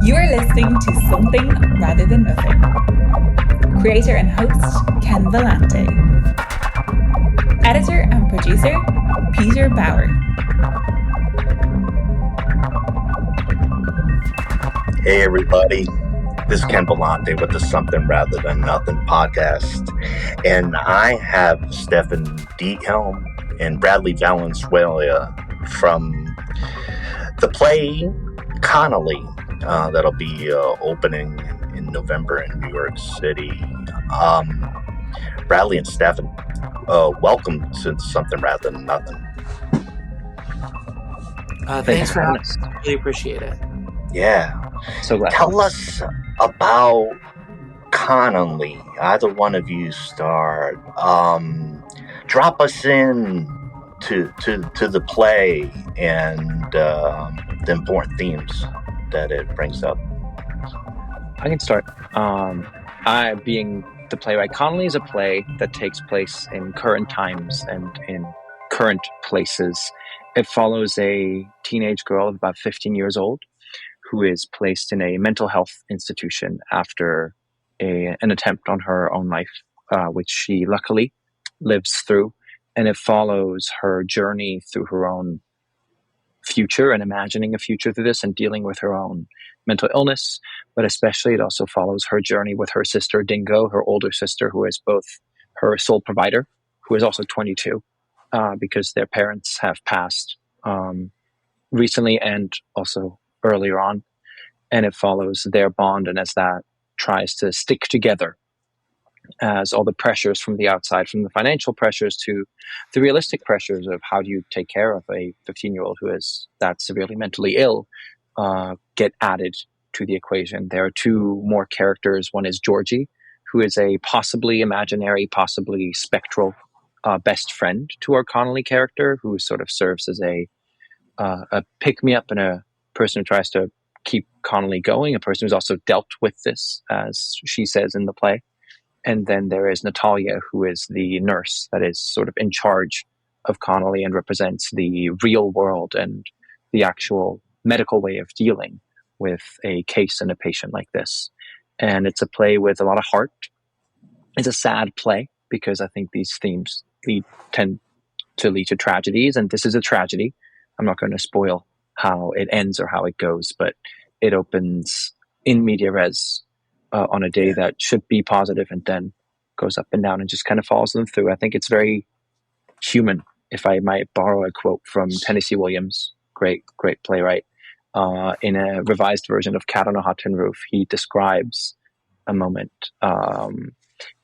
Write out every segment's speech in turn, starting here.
You are listening to Something Rather Than Nothing. Creator and host, Ken Vellante. Editor and producer, Peter Bauer. Hey everybody, this is Ken Vellante with the Something Rather Than Nothing podcast. And I have Stefan Diethelm and Bradley Valenzuela from the play Connoly. That'll be opening in November in New York City. Bradley and Stefan, welcome to Something Rather Than Nothing. Thanks for having us. Really appreciate it. Yeah. So glad. Tell us about Connoly. Either one of you start. Drop us in to the play and the important themes that it brings up. I can start. I, being the playwright, Connoly is a play that takes place in current times and in current places. It follows a teenage girl of about 15 years old who is placed in a mental health institution after an attempt on her own life, which she luckily lives through. And it follows her journey through her own future and imagining a future through this and dealing with her own mental illness. But especially it also follows her journey with her sister, Dingo, her older sister, who is both her sole provider, who is also 22, because their parents have passed recently and also earlier on. And it follows their bond, and as that tries to stick together, as all the pressures from the outside, from the financial pressures to the realistic pressures of how do you take care of a 15-year-old who is that severely mentally ill, get added to the equation. There are two more characters. One is Georgie, who is a possibly imaginary, possibly spectral best friend to our Connoly character, who sort of serves as a pick-me-up and a person who tries to keep Connoly going, a person who's also dealt with this, as she says in the play. And then there is Natalia, who is the nurse that is sort of in charge of Connoly and represents the real world and the actual medical way of dealing with a case and a patient like this. And it's a play with a lot of heart. It's a sad play because I think these themes tend to lead to tragedies, and this is a tragedy. I'm not going to spoil how it ends or how it goes, but it opens in media res on a day that should be positive and then goes up and down and just kind of follows them through. I think it's very human, if I might borrow a quote from Tennessee Williams, great playwright. In a revised version of Cat on a Hot Tin Roof, he describes a moment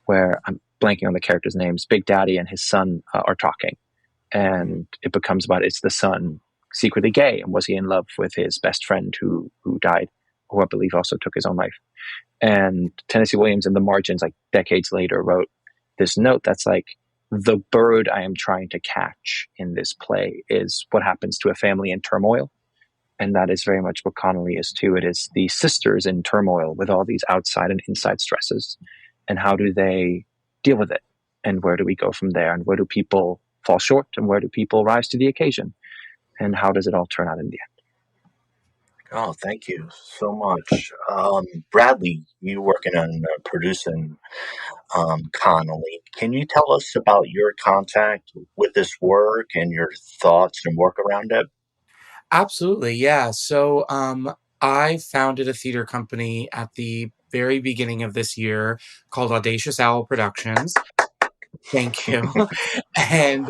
where, I'm blanking on the characters' names, Big Daddy and his son are talking. And it becomes about, is the son secretly gay? And was he in love with his best friend who died, who I believe also took his own life? And Tennessee Williams in the margins, like decades later, wrote this note that's like, the bird I am trying to catch in this play is what happens to a family in turmoil. And that is very much what Connoly is too. It is the sisters in turmoil with all these outside and inside stresses. And how do they deal with it? And where do we go from there? And where do people fall short? And where do people rise to the occasion? And how does it all turn out in the end? Oh, thank you so much. Bradley, you working on producing Connoly. Can you tell us about your contact with this work and your thoughts and work around it? Absolutely, yeah. So I founded a theater company at the very beginning of this year called Audacious Owl Productions. Thank you. And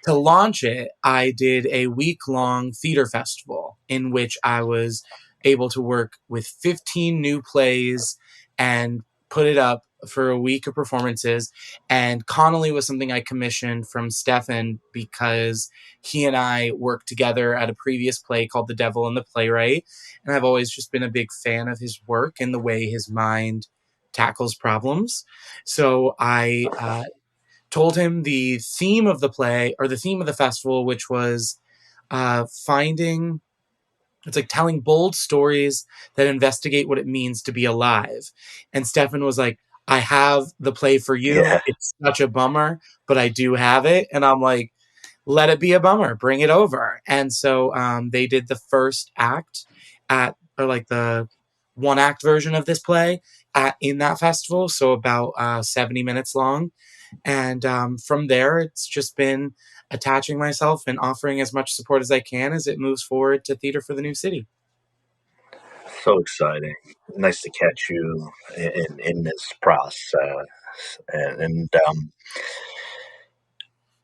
to launch it, I did a week-long theater festival in which I was able to work with 15 new plays and put it up for a week of performances. And Connoly was something I commissioned from Stefan because he and I worked together at a previous play called The Devil and the Playwright. And I've always just been a big fan of his work and the way his mind tackles problems. So I told him the theme of the play, or the theme of the festival, which was telling bold stories that investigate what it means to be alive. And Stefan was like, I have the play for you. Yeah. It's such a bummer, but I do have it. And I'm like, let it be a bummer, bring it over. And so they did the first act at or like the one act version of this play in that festival. So about 70 minutes long. And from there, it's just been attaching myself and offering as much support as I can as it moves forward to Theater for the New City. So exciting. Nice to catch you in this process. And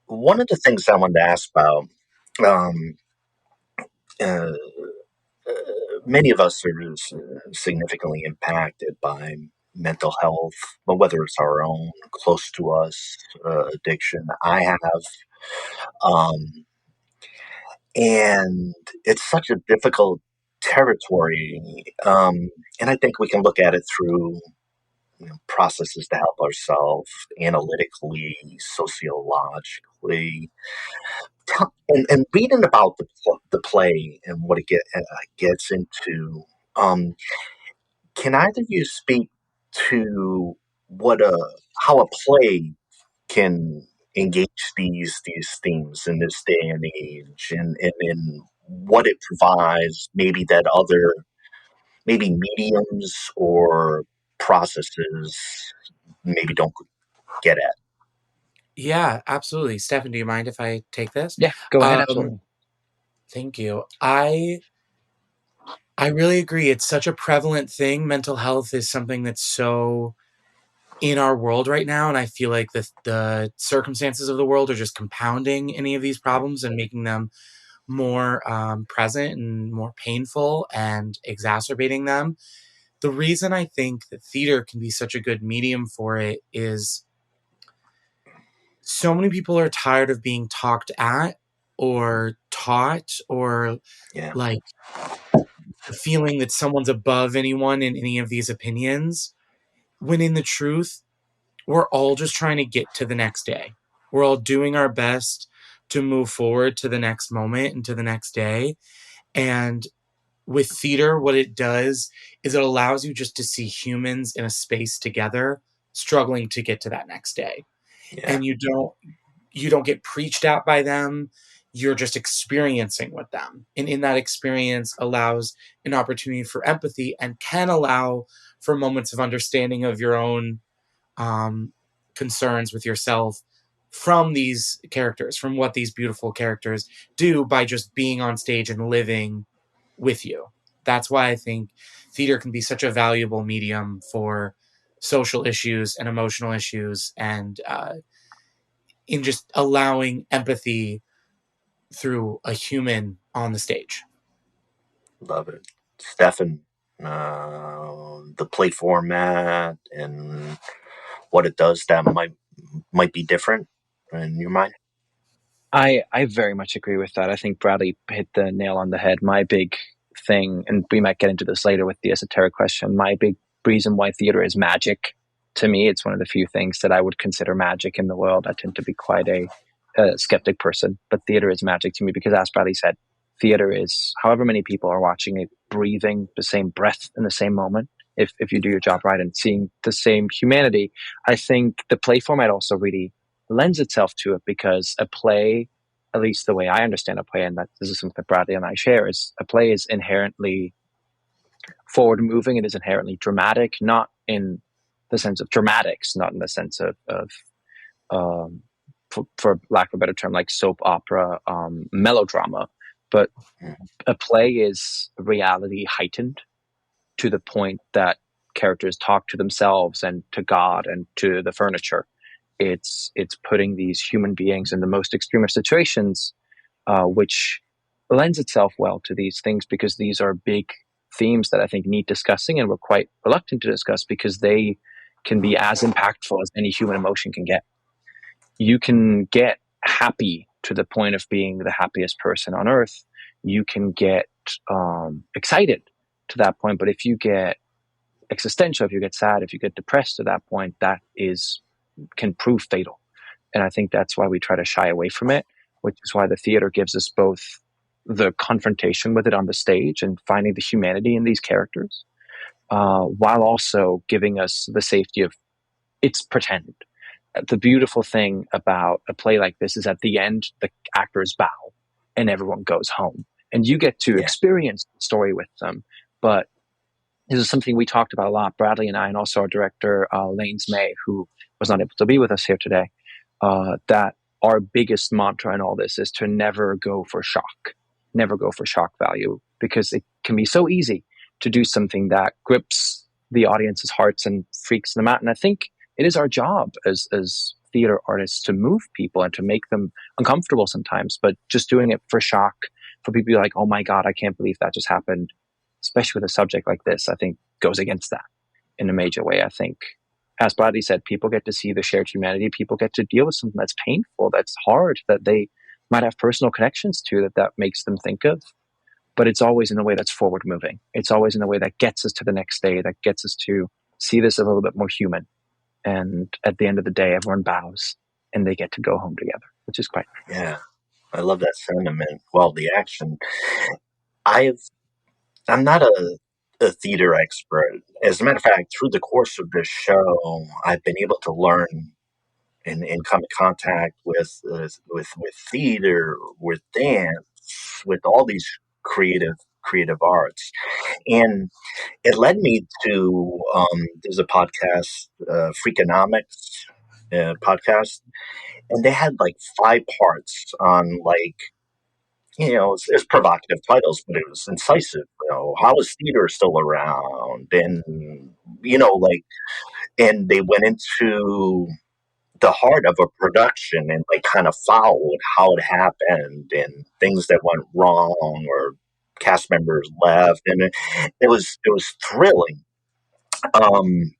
one of the things I wanted to ask about, um, uh, many of us are significantly impacted by mental health, but whether it's our own, close to us, addiction. I have, um, and it's such a difficult territory. And I think we can look at it through processes to help ourselves analytically, sociologically. And reading about the play and what it gets into, um, can either of you speak to what a how a play can engage these themes in this day and age, and in what it provides, maybe that other maybe mediums or processes maybe don't get at? Yeah, absolutely. Stefan, do you mind if I take this? Yeah, go ahead. Um, Absolutely. Thank you. I really agree. It's such a prevalent thing. Mental health is something that's so in our world right now, and I feel like the circumstances of the world are just compounding any of these problems and making them more present and more painful and exacerbating them. The reason I think that theater can be such a good medium for it is so many people are tired of being talked at or taught or Yeah, like the feeling that someone's above anyone in any of these opinions, when in the truth, we're all just trying to get to the next day. We're all doing our best to move forward to the next moment and to the next day. And with theater, what it does is it allows you just to see humans in a space together, struggling to get to that next day. yeah, And you don't get preached at by them. You're just experiencing with them. And in that experience allows an opportunity for empathy and can allow for moments of understanding of your own um, concerns with yourself from these characters, from what these beautiful characters do by just being on stage and living with you. That's why I think theater can be such a valuable medium for social issues and emotional issues, and in just allowing empathy through a human on the stage. love it. Stefan, the play format and what it does that might be different in your mind. I very much agree with that. I think Bradley hit the nail on the head. My big thing, and we might get into this later with the esoteric question, my big reason why theater is magic to me, it's one of the few things that I would consider magic in the world. I tend to be quite a skeptic person, but theater is magic to me because, as Bradley said, theater is however many people are watching it, breathing the same breath in the same moment. If you do your job right and seeing the same humanity, I think the play format also really lends itself to it, because a play, at least the way I understand a play, and that this is something that Bradley and I share, is a play is inherently forward moving. It is inherently dramatic, not in the sense of dramatics, not in the sense of for lack of a better term, like soap opera, melodrama. But a play is reality heightened to the point that characters talk to themselves and to God and to the furniture. It's putting these human beings in the most extreme of situations, which lends itself well to these things, because these are big themes that I think need discussing, and we're quite reluctant to discuss because they can be as impactful as any human emotion can get. You can get happy to the point of being the happiest person on earth. You can get excited to that point, but if you get existential, if you get sad, if you get depressed to that point, that can prove fatal. And I think that's why we try to shy away from it, which is why the theater gives us both the confrontation with it on the stage and finding the humanity in these characters, while also giving us the safety of it's pretend. The beautiful thing about a play like this is at the end, the actors bow and everyone goes home. And you get to experience the story with them, But this is something we talked about a lot, Bradley and I, and also our director, Lanes May, who was not able to be with us here today, that our biggest mantra in all this is to never go for shock value, because it can be so easy to do something that grips the audience's hearts and freaks them out. And I think it is our job as theater artists to move people and to make them uncomfortable sometimes, but just doing it for shock, for people to be like, oh my God, I can't believe that just happened, especially with a subject like this, I think goes against that in a major way. I think, as Bradley said, people get to see the shared humanity. People get to deal with something that's painful, that's hard, that they might have personal connections to, that makes them think of. But it's always in a way that's forward moving. It's always in a way that gets us to the next day, that gets us to see this a little bit more human. And at the end of the day, everyone bows and they get to go home together, which is quite nice. Yeah, I love that sentiment. Well, the action. I'm not a theater expert. As a matter of fact, through the course of this show, I've been able to learn and come in contact with theater, with dance, with all these creative arts, and it led me to there's a podcast, Freakonomics podcast, and they had like 5 parts on like it's provocative titles, but it was incisive. How is theater still around? And like, and they went into the heart of a production and like kind of followed how it happened and things that went wrong or cast members left, and it was thrilling. Um,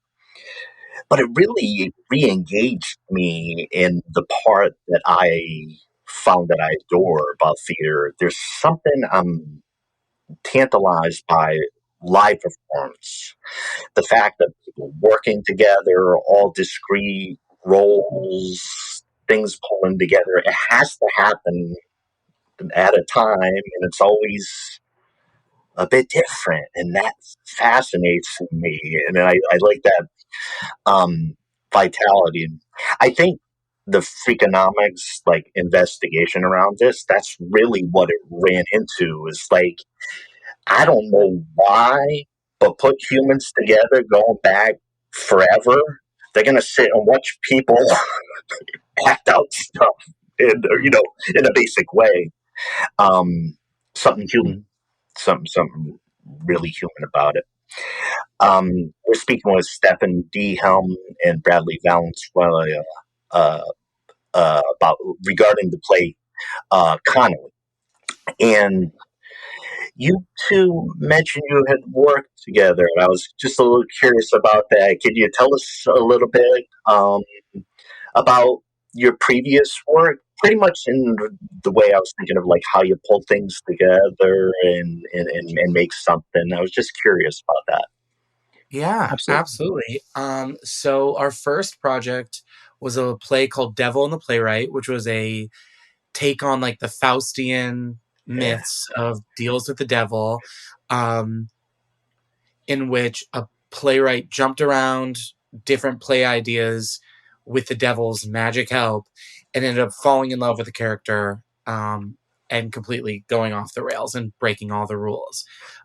but it really re-engaged me in the part that I found that I adore about theater. There's something I'm tantalized by live performance. The fact that people working together, all discrete roles, things pulling together, it has to happen at a time, and it's always a bit different, and that fascinates me. And I like that vitality. I think the Freakonomics like investigation around this, that's really what it ran into. Is like, I don't know why, but put humans together going back forever, they're gonna sit and watch people act out stuff in in a basic way. Something human, something really human about it. We're speaking with Stefan Diethelm and Bradley Valenzuela uh, about regarding the play Connoly. And you two mentioned you had worked together, and I was just a little curious about that. Could you tell us a little bit about your previous work? Pretty much in the way I was thinking of like how you pull things together and make something. I was just curious about that. Yeah, absolutely. So our first project was a play called Devil and the Playwright, which was a take on like the Faustian myths of deals with the devil, in which a playwright jumped around different play ideas with the devil's magic help and ended up falling in love with the character, and completely going off the rails and breaking all the rules.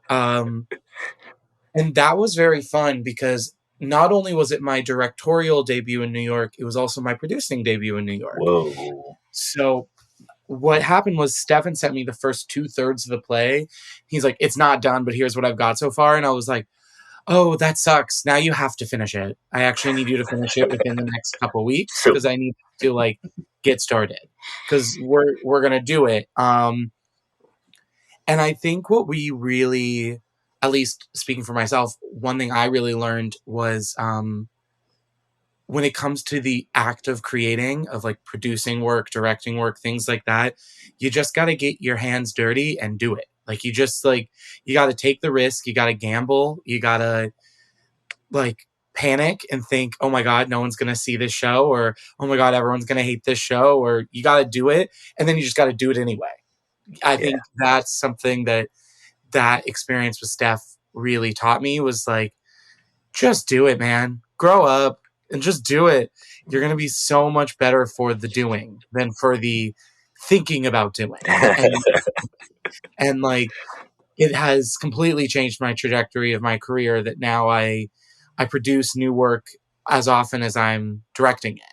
And that was very fun because not only was it my directorial debut in New York, it was also my producing debut in New York. Whoa. So what happened was Stefan sent me the first 2/3 of the play. He's like, it's not done, but here's what I've got so far. And I was like, oh, that sucks. Now you have to finish it. I actually need you to finish it within the next couple of weeks because I need to like get started because we're going to do it. And I think what we really, at least speaking for myself, one thing I really learned was when it comes to the act of creating, of like producing work, directing work, things like that, you just got to get your hands dirty and do it. Like you just like, you got to take the risk. You got to gamble. You got to like panic and think, oh my God, no one's going to see this show, or, oh my God, everyone's going to hate this show, or you got to do it. And then you just got to do it anyway. I think that's something that experience with Steph really taught me, was like, just do it, man. Grow up and just do it. You're going to be so much better for the doing than for the thinking about doing. And like, it has completely changed my trajectory of my career, that now I produce new work as often as I'm directing it.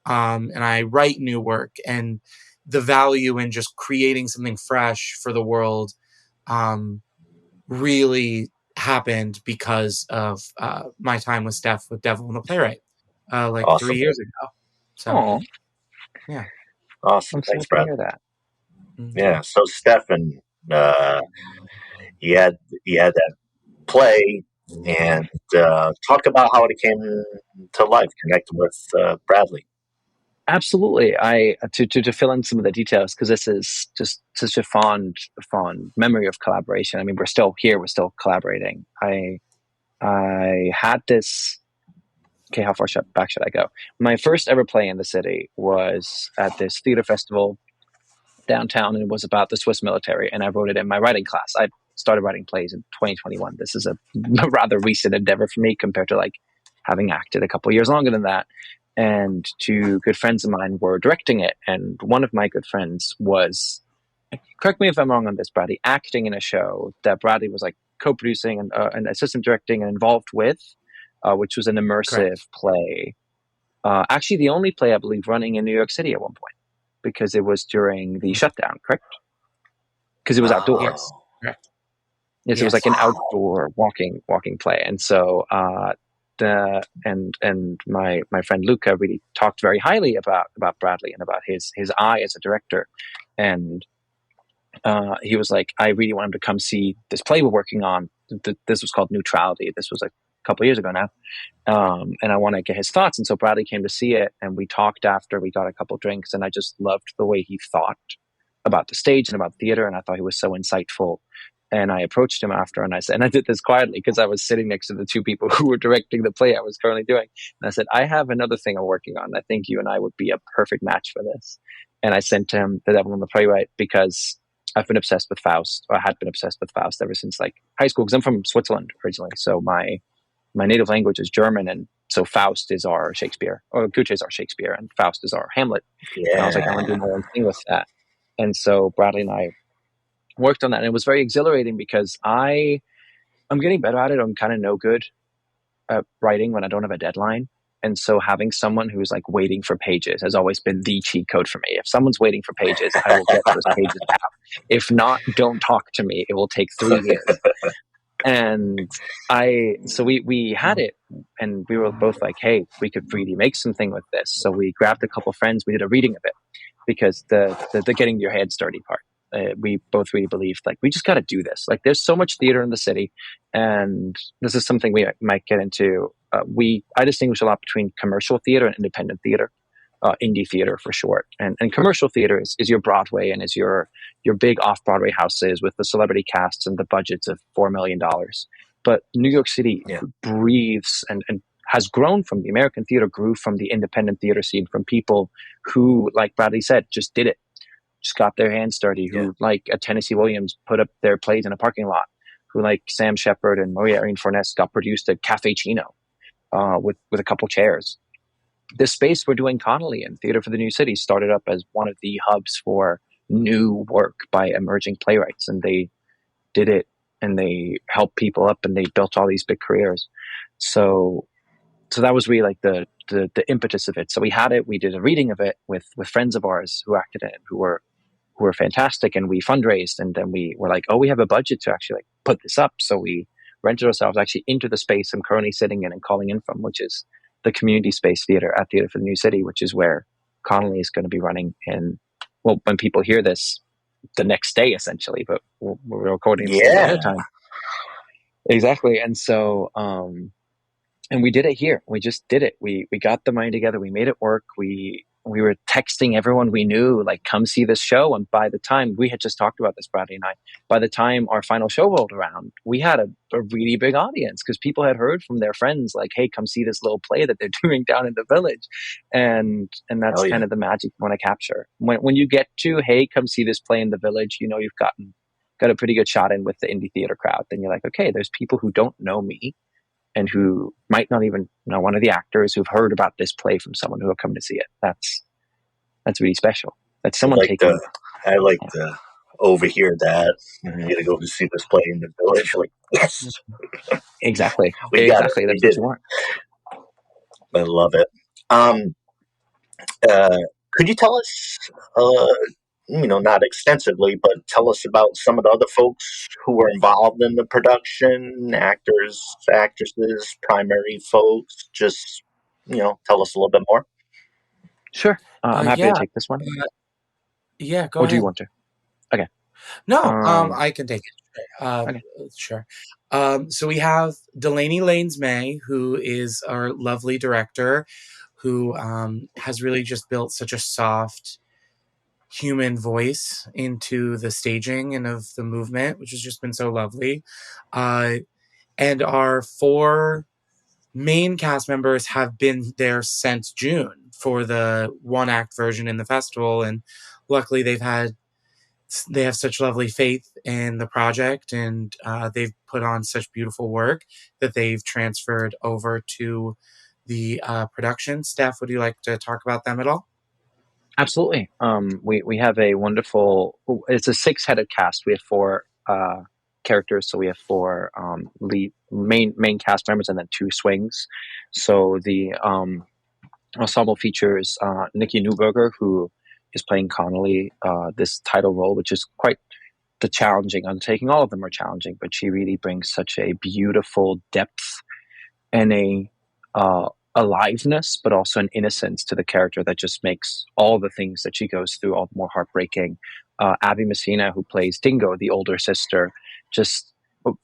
And I write new work, and the value in just creating something fresh for the world really happened because of my time with Steph with Diethelm the playwright, like Awesome. 3 years ago. So Oh, yeah. Awesome. I'm so Thanks, happy to Brad. hear that. Mhm. Yeah. So Stefan, you had that play, and talk about how it came to life, connecting with Bradley. Absolutely. I to fill in some of the details, because this is just such a fond memory of collaboration. I mean, we're still here, we're still collaborating. I had this. Okay, how far back should I go? My first ever play in the city was at this theater festival downtown, and it was about the Swiss military, and I wrote it in my writing class. I started writing plays in 2021. This is a rather recent endeavor for me compared to like having acted a couple years longer than that. And two good friends of mine were directing it, and one of my good friends was, correct me if I'm wrong on this, Bradley, acting in a show that Bradley was like co-producing and assistant directing and involved with, which was an immersive Correct. play. Actually, the only play I believe running in New York City at one point, because it was during the shutdown, correct? Because it was outdoor. Yes. Correct. Yes, it was like Yes. an outdoor walking play, and so my friend Luca really talked very highly about Bradley and about his eye as a director, and he was like, I really want him to come see this play we're working on. This was called Neutrality. This was like a couple of years ago now. And I want to get his thoughts. And so Bradley came to see it, and we talked after. We got a couple drinks, and I just loved the way he thought about the stage and about theater. And I thought he was so insightful. And I approached him after, and I said, and I did this quietly because I was sitting next to the two people who were directing the play I was currently doing. And I said, I have another thing I'm working on. I think you and I would be a perfect match for this. And I sent him The Devil and the Playwright, because I've been obsessed with Faust, or had been obsessed with Faust ever since like high school, because I'm from Switzerland originally. So my native language is German, and so Faust is our Shakespeare, or Goethe is our Shakespeare, and Faust is our Hamlet. Yeah. And I was like, I want to do my own thing with that. And so Bradley and I worked on that, and it was very exhilarating because I'm getting better at it. I'm kind of no good at writing when I don't have a deadline. And so having someone who's like waiting for pages has always been the cheat code for me. If someone's waiting for pages, I will get those pages out. If not, don't talk to me. It will take 3 years. And so we had it, and we were both like, hey, we could really make something with this. So we grabbed a couple friends, we did a reading of it, because the getting your head dirty part, we both really believed like, we just got to do this. Like, there's so much theater in the city, and this is something we might get into. I distinguish a lot between commercial theater and independent theater, indie theater for short. And commercial theater is your Broadway, and is your big off-Broadway houses with the celebrity casts and the budgets of $4 million. But New York City breathes and has grown from, the American theater grew from the independent theater scene, from people who, like Bradley said, just did it, just got their hands dirty, who like a Tennessee Williams put up their plays in a parking lot, who like Sam Shepard and Maria Irene Fornes got produced at Cafe Chino with a couple chairs. This space we're doing, Connoly and Theater for the New City, started up as one of the hubs for new work by emerging playwrights, and they did it, and they helped people up, and they built all these big careers. So that was really like the impetus of it. So we had it, we did a reading of it with friends of ours who acted in it, who were fantastic, and we fundraised, and then we were like, oh, we have a budget to actually like put this up. So we rented ourselves actually into the space I'm currently sitting in and calling in from, which is the community space theater at Theater for the New City, which is where Connoly is going to be running in, well, when people hear this, the next day essentially, but we're recording this ahead of time. Exactly. And so and we did it here. We just did it. We got the money together. We made it work. We were texting everyone we knew, like, come see this show. And by the time, we had just talked about this, Bradley and I, by the time our final show rolled around, we had a really big audience, because people had heard from their friends, like, hey, come see this little play that they're doing down in the village. And that's kind of the magic you want to capture. When you get to, hey, come see this play in the village, you know, you've got a pretty good shot in with the indie theater crowd. Then you're like, okay, there's people who don't know me, and who might not even know one of the actors, who've heard about this play from someone who will come to see it. That's really special. That's someone taking. I like the overhear that. You're gonna go to see this play in the village. Like, yes, Exactly. we got it. Exactly. We That's what did you it. want. I love it. Um, uh, could you tell us, not extensively, but tell us about some of the other folks who were involved in the production, actors, actresses, primary folks? Just, tell us a little bit more. Sure. I'm happy to Yeah. take this one. Yeah, go Or do you ahead. want to? Okay. No, Um, I can take it. okay. Sure. So we have Delaney Lanes May, who is our lovely director, who has really just built such a soft human voice into the staging and of the movement, which has just been so lovely. Uh, and our 4 main cast members have been there since June for the one act version in the festival, and luckily they have such lovely faith in the project, and they've put on such beautiful work that they've transferred over to the production. Steph, would you like to talk about them at all? Absolutely. We have a wonderful. It's a 6-headed cast. We have 4 characters, so we have 4 lead main cast members and then 2 swings. So the ensemble features Nikki Newberger, who is playing Connoly, this title role, which is quite the challenging undertaking. All of them are challenging, but she really brings such a beautiful depth and a aliveness, but also an innocence to the character that just makes all the things that she goes through all the more heartbreaking. Abby Messina, who plays Dingo, the older sister, just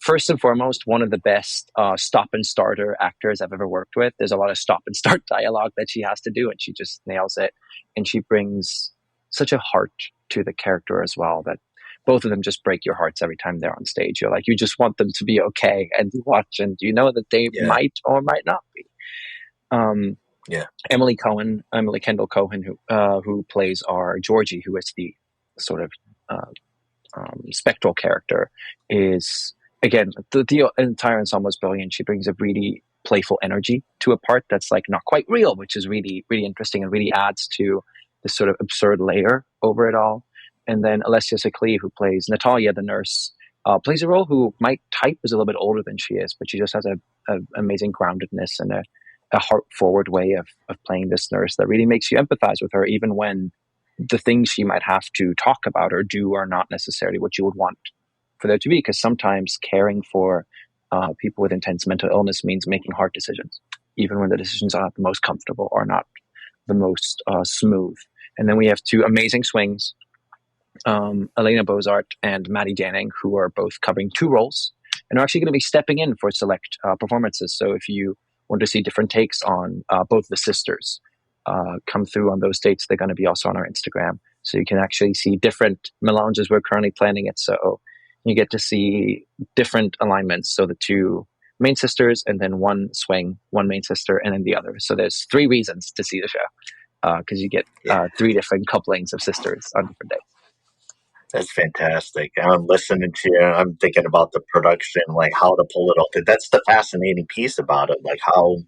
first and foremost, one of the best stop and starter actors I've ever worked with. There's a lot of stop and start dialogue that she has to do, and she just nails it. And she brings such a heart to the character as well that both of them just break your hearts every time they're on stage. You're like, you just want them to be okay, and you watch, and you know that they Yeah. might or might not be. Yeah. Emily Kendall Cohen, who plays our Georgie, who is the sort of spectral character, is again the entire ensemble is brilliant. She brings a really playful energy to a part that's like not quite real, which is really really interesting and really adds to this sort of absurd layer over it all. And then Alessia Sikli, who plays Natalia, the nurse, plays a role who might type is a little bit older than she is, but she just has a amazing groundedness and a heart forward way of playing this nurse that really makes you empathize with her, even when the things she might have to talk about or do are not necessarily what you would want for there to be. Because sometimes caring for people with intense mental illness means making hard decisions, even when the decisions are not the most comfortable or not the most smooth. And then we have 2 amazing swings, Elena Bozart and Maddie Danning, who are both covering 2 roles and are actually going to be stepping in for select performances. So if you want to see different takes on both the sisters come through on those dates, they're going to be also on our Instagram. So you can actually see different melanges. We're currently planning it. So you get to see different alignments. So the 2 main sisters and then 1 swing, 1 main sister, and then the other. So there's 3 reasons to see the show because you get 3 different couplings of sisters on different days. That's fantastic. I'm listening to you. I'm thinking about the production, like how to pull it off. That's the fascinating piece about it, like how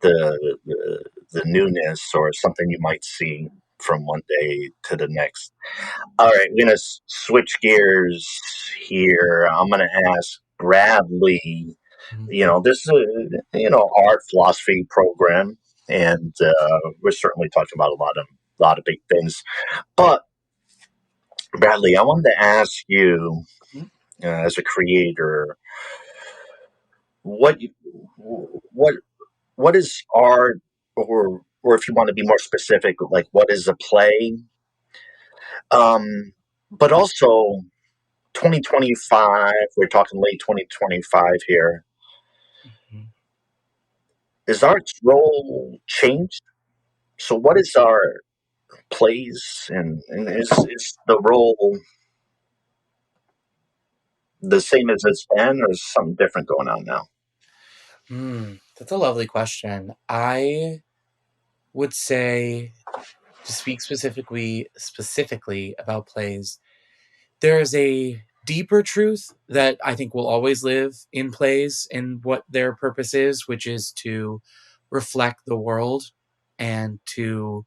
the newness or something you might see from one day to the next. All right, we're gonna switch gears here. I'm gonna ask Bradley. This is a art philosophy program, and we're certainly talking about a lot of big things, but Bradley, I wanted to ask you, as a creator, what what what is art, or if you want to be more specific, like what is a play? But also, 2025. We're talking late 2025 here. Is art's role changed? So, what is our plays, and is the role the same as it's been, or is something different going on now? That's a lovely question. I would say, to speak specifically about plays, there is a deeper truth that I think will always live in plays and what their purpose is, which is to reflect the world and to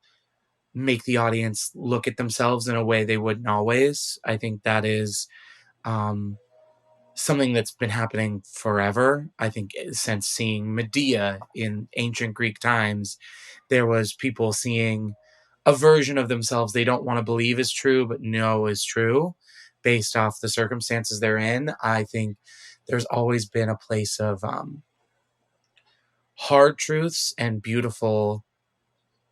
make the audience look at themselves in a way they wouldn't always. I think that is something that's been happening forever. I think since seeing Medea in ancient Greek times, there was people seeing a version of themselves they don't want to believe is true, but know is true based off the circumstances they're in. I think there's always been a place of hard truths and beautiful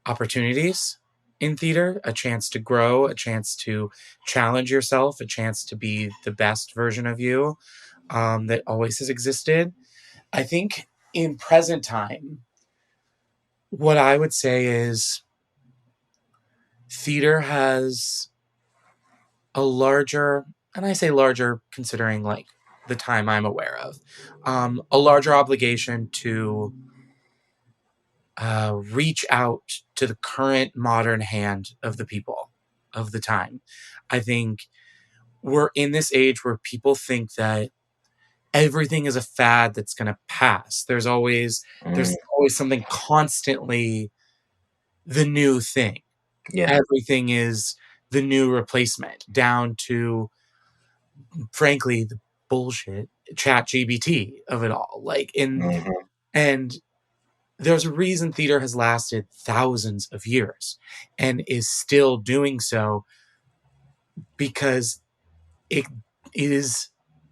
opportunities in theater, a chance to grow, a chance to challenge yourself, a chance to be the best version of you that always has existed. I think in present time, what I would say is theater has a larger, and I say larger considering like the time I'm aware of, a larger obligation to reach out to the current modern hand of the people of the time. I think we're in this age where people think that everything is a fad that's going to pass. There's always something constantly the new thing. Yeah. Everything is the new replacement, down to, frankly, the bullshit chat GBT of it all. Like and there's a reason theater has lasted thousands of years and is still doing so, because it is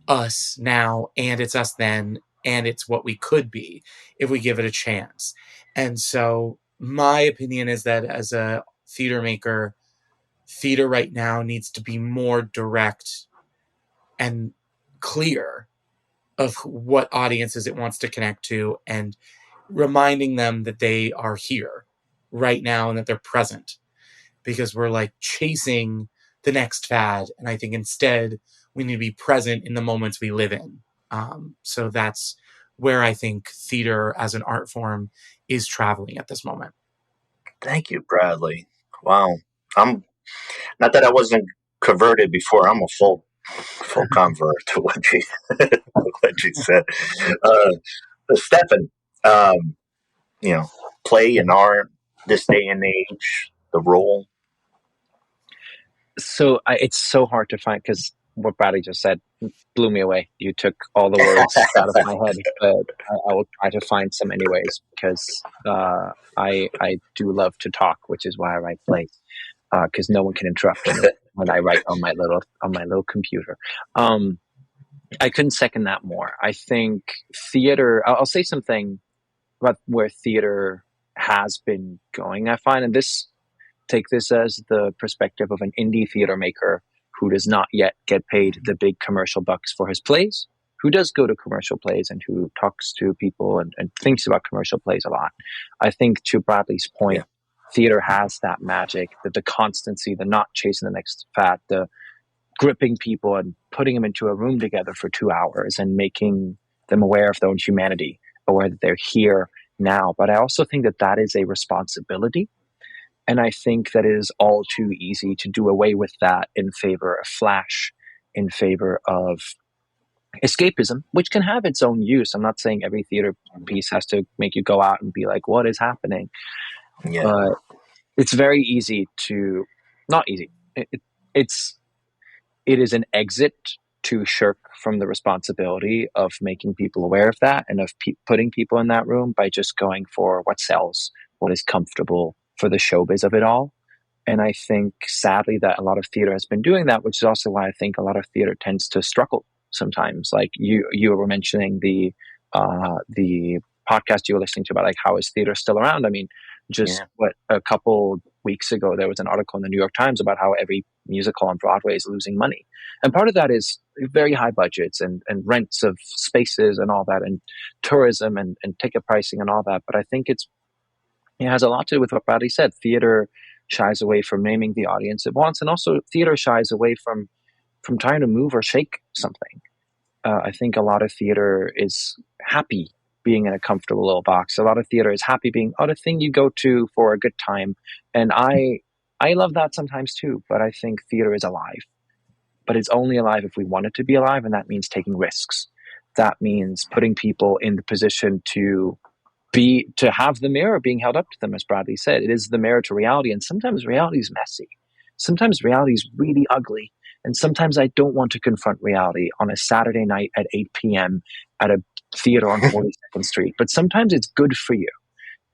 us now, and it's us then, and it's what we could be if we give it a chance. And so my opinion is that as a theater maker, theater right now needs to be more direct and clear of what audiences it wants to connect to, and reminding them that they are here right now and that they're present, because we're like chasing the next fad. And I think instead we need to be present in the moments we live in. So that's where I think theater as an art form is traveling at this moment. Thank you, Bradley. Wow. I'm not that I wasn't converted before. I'm a full convert to what you said. Stefan, play and art this day and age, the role. So it's so hard to find, because what Bradley just said blew me away. You took all the words out of my head, but I will try to find some anyways, because I do love to talk, which is why I write plays, because no one can interrupt me when I write on my little computer. I couldn't second that more. I think theater. I'll say something about where theater has been going. I find, and take this as the perspective of an indie theater maker who does not yet get paid the big commercial bucks for his plays, who does go to commercial plays and who talks to people and thinks about commercial plays a lot. I think, to Bradley's point, theater has that magic, the constancy, the not chasing the next fad, the gripping people and putting them into a room together for 2 hours and making them aware of their own humanity, aware that they're here now. But I also think that is a responsibility. And I think that it is all too easy to do away with that in favor of flash, in favor of escapism, which can have its own use. I'm not saying every theater piece has to make you go out and be like, what is happening? Yeah. But it's very easy to, not easy. It is an exit to shirk from the responsibility of making people aware of that and of putting people in that room by just going for what sells, what is comfortable, for the showbiz of it all. And I think, sadly, that a lot of theater has been doing that, which is also why I think a lot of theater tends to struggle sometimes. Like you were mentioning the podcast you were listening to about like, how is theater still around? I mean, a couple weeks ago, there was an article in the New York Times about how every musical on Broadway is losing money. And part of that is very high budgets and rents of spaces and all that, and tourism and ticket pricing and all that. But I think it has a lot to do with what Bradley said. Theater shies away from naming the audience it wants, and also theater shies away from trying to move or shake something. I think a lot of theater is happy being in a comfortable little box. A lot of theater is happy being the thing you go to for a good time. And I love that sometimes too, but I think theater is alive. But it's only alive if we want it to be alive, and that means taking risks. That means putting people in the position to to have the mirror being held up to them, as Bradley said. It is the mirror to reality, and sometimes reality is messy. Sometimes reality is really ugly, and sometimes I don't want to confront reality on a Saturday night at 8 p.m. at a theater on 42nd Street. But sometimes it's good for you.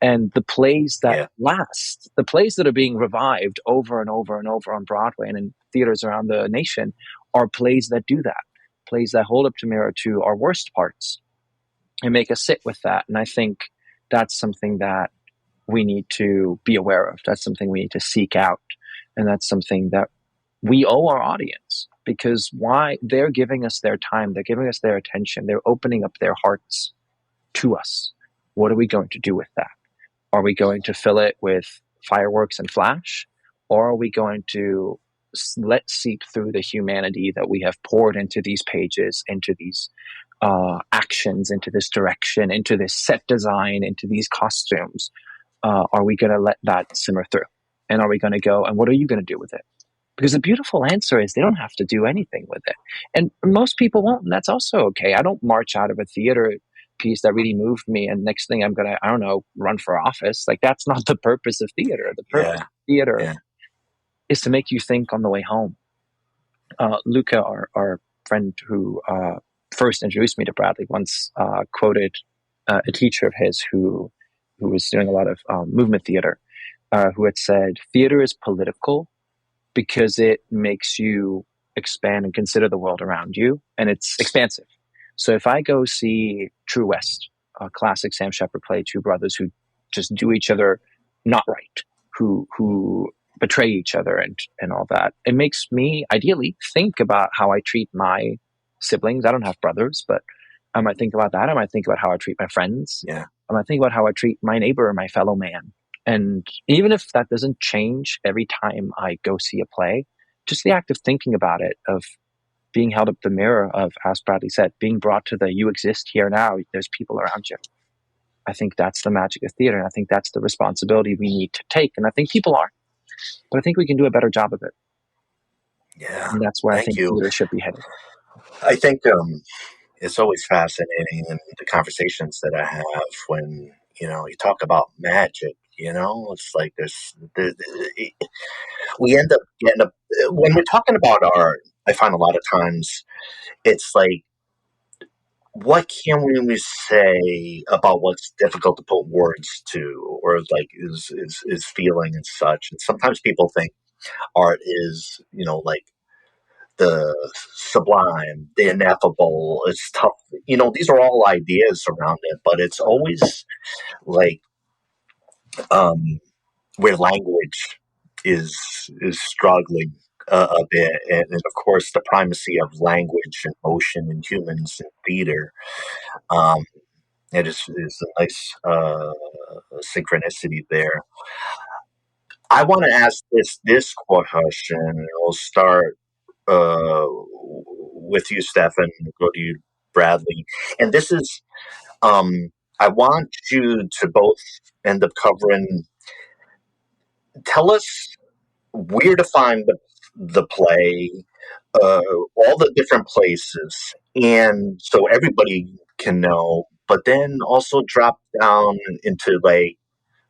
And the plays that last, the plays that are being revived over and over and over on Broadway and in theaters around the nation, are plays that do that, plays that hold up to mirror to our worst parts and make us sit with that. And I think that's something that we need to be aware of. That's something we need to seek out. And that's something that we owe our audience, because why? They're giving us their time. They're giving us their attention. They're opening up their hearts to us. What are we going to do with that? Are we going to fill it with fireworks and flash? Or are we going to let seep through the humanity that we have poured into these pages, into these actions, into this direction, into this set design, into these costumes? Are we going to let that simmer through? And are we going to go, and what are you going to do with it? Because the beautiful answer is they don't have to do anything with it. And most people won't, and that's also okay. I don't march out of a theater piece that really moved me, and next thing I'm going to, I don't know, run for office. Like, that's not the purpose of theater. The purpose of theater is to make you think on the way home. Luca, our friend who first introduced me to Bradley, once quoted a teacher of his who was doing a lot of movement theater, who had said, theater is political because it makes you expand and consider the world around you, and it's expansive. So if I go see True West, a classic Sam Shepard play, two brothers who just do each other not right, who betray each other and all that, it makes me ideally think about how I treat my siblings. I don't have brothers, but I might think about that. I might think about how I treat my friends. Yeah. I might think about how I treat my neighbor or my fellow man. And even if that doesn't change every time I go see a play, just the act of thinking about it, of being held up the mirror, of, as Bradley said, being brought to the you exist here now, there's people around you. I think that's the magic of theater. And I think that's the responsibility we need to take. And I think people are. But I think we can do a better job of it. Yeah. And that's where I think theater should be headed. I think it's always fascinating in the conversations that I have when, you talk about magic. It's like we end up getting when we're talking about art, I find a lot of times it's like, what can we say about what's difficult to put words to, or like is feeling and such. And sometimes people think art is, like the sublime, the ineffable. It's tough. These are all ideas around it, but it's always like where language is struggling a bit, and of course the primacy of language and motion in humans in theater. It is a nice synchronicity there. I want to ask this question, and we'll start with you, Stefan, and go to you, Bradley. And this is, I want you to both end up covering. Tell us where to find the play, all the different places, and so everybody can know. But then also drop down into like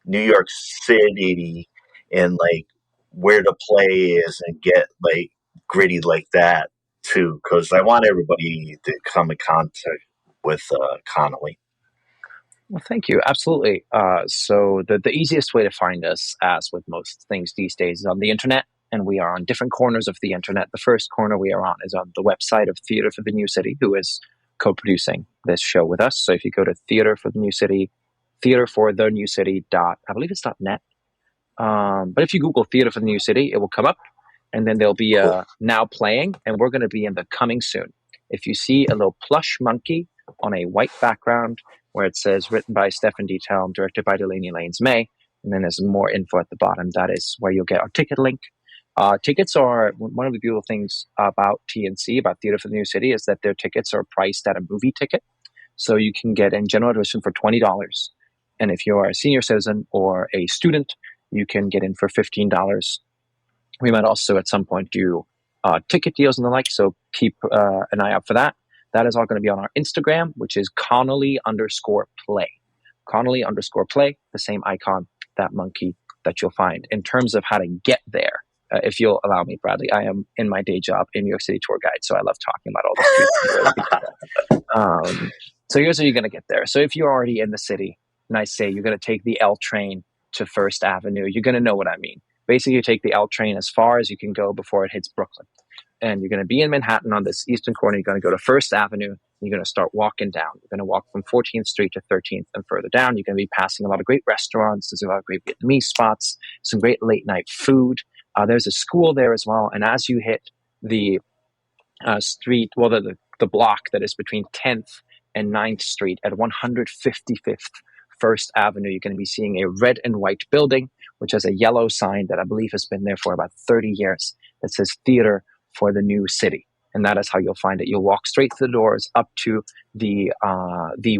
New York City and like where the play is, and get like gritty like that too, because I want everybody to come in contact with Connoly. Well, thank you. Absolutely. So the easiest way to find us, as with most things these days, is on the internet, and we are on different corners of the internet. The first corner we are on is on the website of Theater for the New City, who is co-producing this show with us. So if you go to Theater for the New City, theaterforthenewcity. I believe it's .net. But if you Google Theater for the New City, it will come up, and then there'll be a now playing, and we're going to be in the coming soon. If you see a little plush monkey on a white background where it says written by Stefan Diethelm, directed by Delaney Lanes May, and then there's more info at the bottom, that is where you'll get our ticket link. Tickets are one of the beautiful things about TNC, about Theater for the New City, is that their tickets are priced at a movie ticket. So you can get in general admission for $20. And if you're a senior citizen or a student, you can get in for $15. We might also at some point do ticket deals and the like, so keep an eye out for that. That is all going to be on our Instagram, which is Connoly_play. Connoly_play, the same icon, that monkey that you'll find. In terms of how to get there, if you'll allow me, Bradley, I am in my day job a New York City tour guide, so I love talking about all the streets and where people go. So here's how you're going to get there. So if you're already in the city, and I say you're going to take the L train to First Avenue, you're going to know what I mean. Basically, you take the L train as far as you can go before it hits Brooklyn. And you're going to be in Manhattan on this eastern corner. You're going to go to First Avenue. You're going to start walking down. You're going to walk from 14th Street to 13th and further down. You're going to be passing a lot of great restaurants. There's a lot of great Vietnamese spots, some great late night food. There's a school there as well. And as you hit the street, well, the block that is between 10th and 9th Street at 155th First Avenue, you're going to be seeing a red and white building, which has a yellow sign that I believe has been there for about 30 years that says Theater for the New City. And that is how you'll find it. You'll walk straight to the doors up to the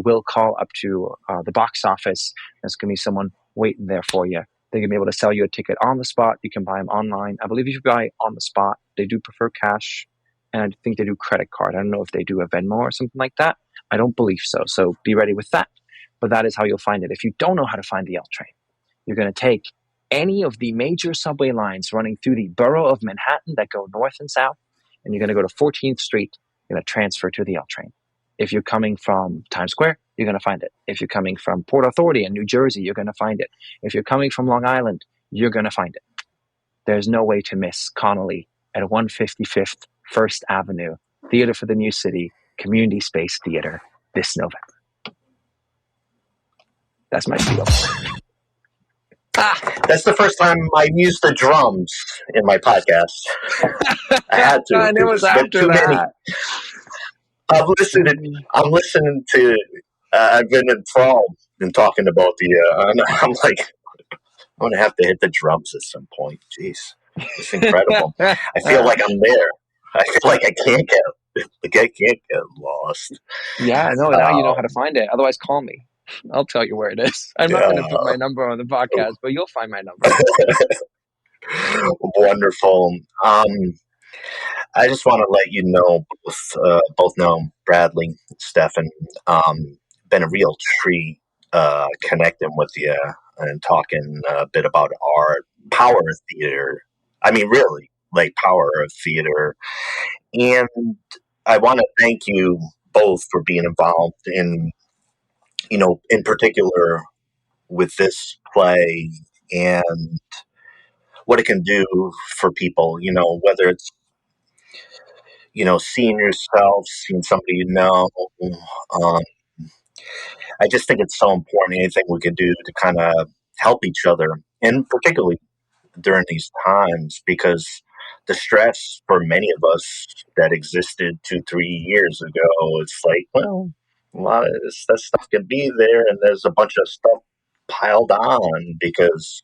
will call, up to the box office. There's going to be someone waiting there for you. They're going to be able to sell you a ticket on the spot. You can buy them online. I believe if you buy on the spot, they do prefer cash. And I think they do credit card. I don't know if they do a Venmo or something like that. I don't believe so. So be ready with that. But that is how you'll find it. If you don't know how to find the L train, you're going to take any of the major subway lines running through the borough of Manhattan that go north and south, and you're going to go to 14th Street. You're going to transfer to the L train. If you're coming from Times Square, you're going to find it. If you're coming from Port Authority in New Jersey, you're going to find it. If you're coming from Long Island, you're going to find it. There's no way to miss Connoly at 155th First Avenue, Theater for the New City, Community Space Theater this November. That's my spiel. That's the first time I used the drums in my podcast. I had to. And it was after that. I'm listening to. I've been enthralled in talking about the. I'm like, I'm gonna have to hit the drums at some point. Jeez, it's incredible. I feel like I'm there. I feel like I can't get lost. Yeah, no, now you know how to find it. Otherwise, call me. I'll tell you where it is. I'm not going to put my number on the podcast, but you'll find my number. Wonderful. I just want to let you know, both know Bradley, Stefan, been a real treat connecting with you and talking a bit about art, power of theater. I mean, really, like power of theater. And I want to thank you both for being involved in, in particular with this play and what it can do for people, whether it's, seeing yourself, seeing somebody I just think it's so important, anything we can do to kind of help each other, and particularly during these times, because the stress for many of us that existed 2-3 years ago, it's like, well, a lot of this stuff can be there, and there's a bunch of stuff piled on because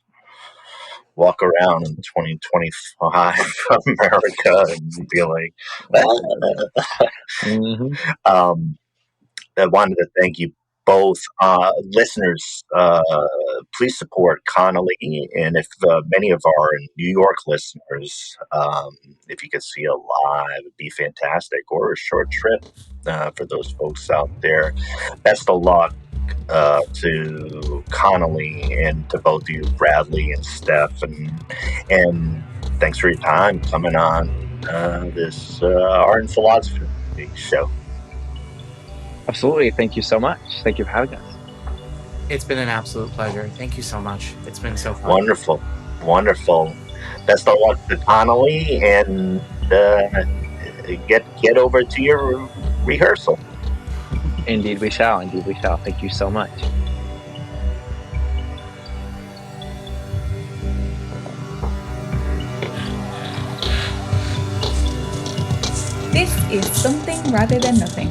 walk around in 2025 America and be like, I wanted to thank you both. Listeners, please support Connoly, and if many of our New York listeners, if you could see it live, it'd be fantastic, or a short trip for those folks out there. Best of luck to Connoly and to both you, Bradley and Steph, and thanks for your time coming on this Art and Philosophy show. Absolutely. Thank you so much. Thank you for having us. It's been an absolute pleasure. Thank you so much. It's been so fun. Wonderful. Best of luck to Connoly, and get over to your rehearsal. Indeed we shall. Thank you so much. This is Something Rather Than Nothing,